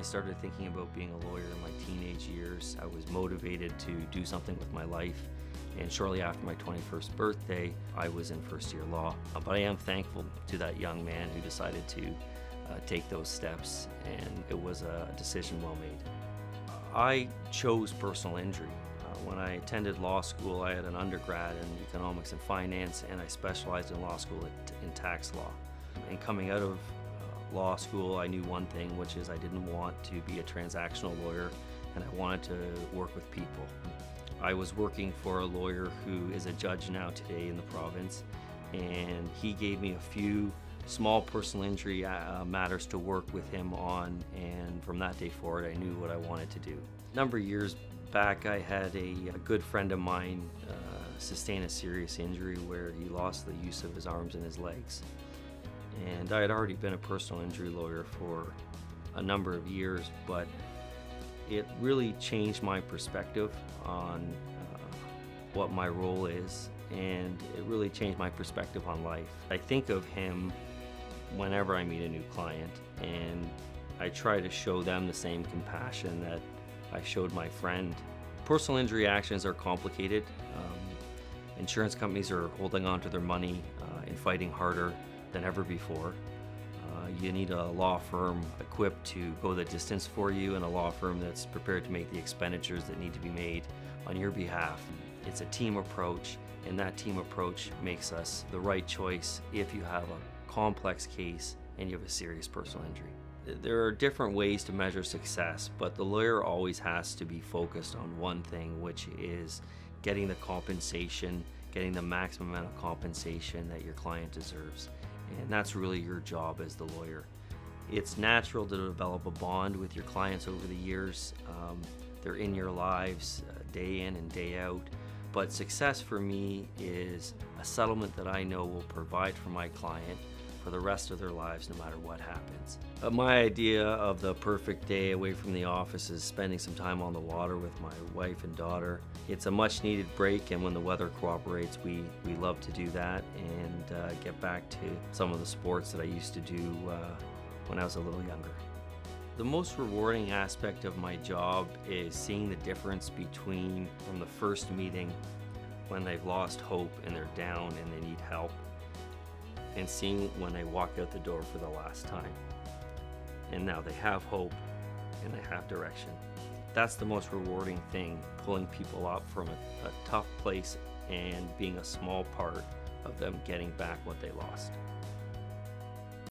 started thinking about being a lawyer in my teenage years. I was motivated to do something with my life, and shortly after my 21st birthday, I was in first year law. But I am thankful to that young man who decided to take those steps, and it was a decision well made. I chose personal injury. When I attended law school, I had an undergrad in economics and finance, and I specialized in law school in tax law. And coming out of law school, I knew one thing, which is I didn't want to be a transactional lawyer, and I wanted to work with people. I was working for a lawyer who is a judge now today in the province, and he gave me a few small personal injury matters to work with him on, and from that day forward I knew what I wanted to do. A number of years back, I had a good friend of mine sustain a serious injury where he lost the use of his arms and his legs. And I had already been a personal injury lawyer for a number of years, but it really changed my perspective on what my role is, and it really changed my perspective on life. I think of him whenever I meet a new client, and I try to show them the same compassion that I showed my friend. Personal injury actions are complicated. Insurance companies are holding on to their money and fighting harder than ever before. You need a law firm equipped to go the distance for you, and a law firm that's prepared to make the expenditures that need to be made on your behalf. It's a team approach, and that team approach makes us the right choice if you have a complex case and you have a serious personal injury. There are different ways to measure success, but the lawyer always has to be focused on one thing, which is getting the compensation, getting the maximum amount of compensation that your client deserves. And that's really your job as the lawyer. It's natural to develop a bond with your clients over the years. They're in your lives day in and day out. But success for me is a settlement that I know will provide for my client for the rest of their lives, no matter what happens. My idea of the perfect day away from the office is spending some time on the water with my wife and daughter. It's a much needed break, and when the weather cooperates, we love to do that and get back to some of the sports that I used to do when I was a little younger. The most rewarding aspect of my job is seeing the difference between from the first meeting when they've lost hope and they're down and they need help, and seeing when they walk out the door for the last time. And now they have hope and they have direction. That's the most rewarding thing, pulling people up from a tough place and being a small part of them getting back what they lost.